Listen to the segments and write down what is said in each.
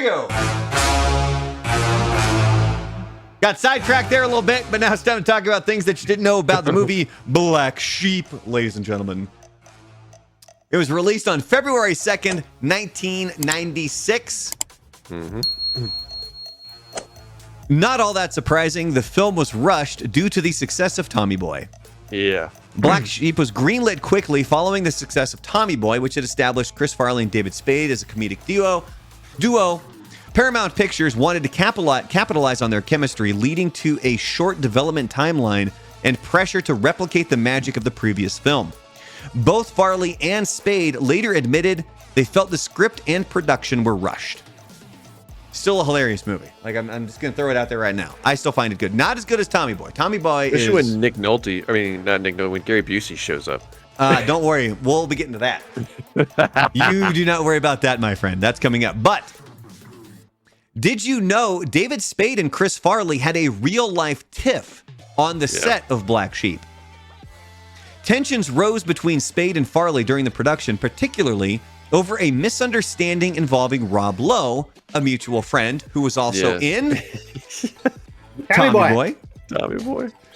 we go. Got sidetracked there a little bit, but now it's time to talk about things that you didn't know about the movie Black Sheep, ladies and gentlemen. It was released on February 2nd, 1996. Not all that surprising, the film was rushed due to the success of Tommy Boy. Yeah. Black Sheep was greenlit quickly following the success of Tommy Boy, which had established Chris Farley and David Spade as a comedic duo. Paramount Pictures wanted to capitalize on their chemistry, leading to a short development timeline and pressure to replicate the magic of the previous film. Both Farley and Spade later admitted they felt the script and production were rushed. Still a hilarious movie. Like, I'm just going to throw it out there right now. I still find it good. Not as good as Tommy Boy. Tommy Boy is... Especially when Nick Nolte, not Nick Nolte, when Gary Busey shows up. Don't worry. We'll be getting to that. You do not worry about that, my friend. That's coming up. But did you know David Spade and Chris Farley had a real-life tiff on the set of Black Sheep? Tensions rose between Spade and Farley during the production, particularly over a misunderstanding involving Rob Lowe, a mutual friend who was also in Tommy Boy.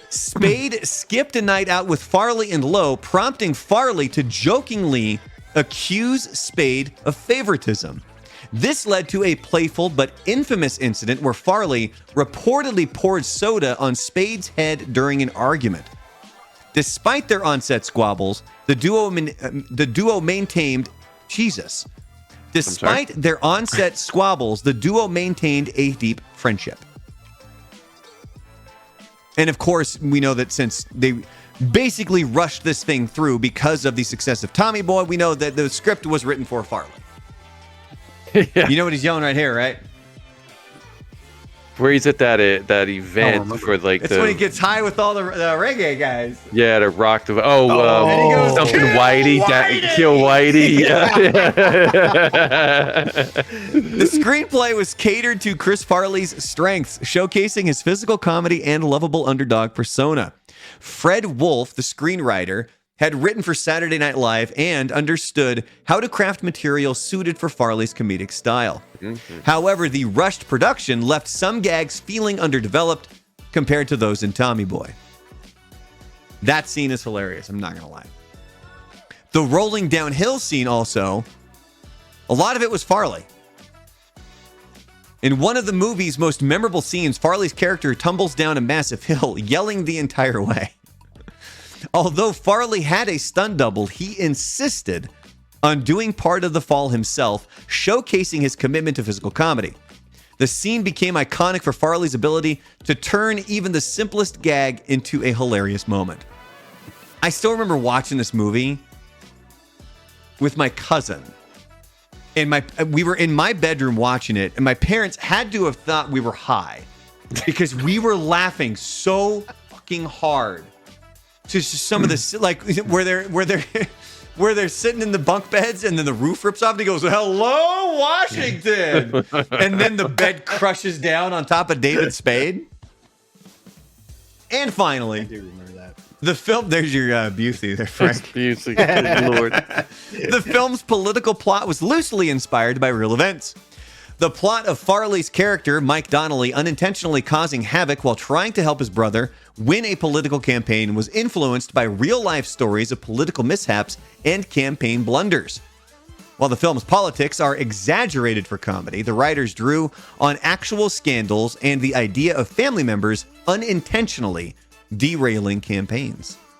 Spade skipped a night out with Farley and Lowe, prompting Farley to jokingly accuse Spade of favoritism. This led to a playful but infamous incident where Farley reportedly poured soda on Spade's head during an argument. Despite their on-set squabbles, the duo maintained their on-set squabbles, the duo maintained a deep friendship. And of course, we know that since they basically rushed this thing through because of the success of Tommy Boy, we know that the script was written for Farley. You know what he's yelling right here, right? Where he's at that event for like it's when he gets high with all the reggae guys. Yeah, to rock the something Whitey, kill Whitey. The screenplay was catered to Chris Farley's strengths, showcasing his physical comedy and lovable underdog persona. Fred Wolf, the screenwriter, had written for Saturday Night Live and understood how to craft material suited for Farley's comedic style. However, the rushed production left some gags feeling underdeveloped compared to those in Tommy Boy. That scene is hilarious, I'm not going to lie. The rolling downhill scene also, a lot of it was Farley. In one of the movie's most memorable scenes, Farley's character tumbles down a massive hill, yelling the entire way. Although Farley had a stunt double, he insisted on doing part of the fall himself, showcasing his commitment to physical comedy. The scene became iconic for Farley's ability to turn even the simplest gag into a hilarious moment. I still remember watching this movie with my cousin. And we were in my bedroom watching it, and my parents had to have thought we were high because we were laughing so fucking hard. To some of the like where they're sitting in the bunk beds and then the roof rips off and he goes, "Hello, Washington," and then the bed crushes down on top of David Spade. And finally, I do remember that. The film. There's your Busey there, Frank. Busey, good Lord. The film's political plot was loosely inspired by real events. The plot of Farley's character, Mike Donnelly, unintentionally causing havoc while trying to help his brother win a political campaign was influenced by real-life stories of political mishaps and campaign blunders. While the film's politics are exaggerated for comedy, the writers drew on actual scandals and the idea of family members unintentionally derailing campaigns.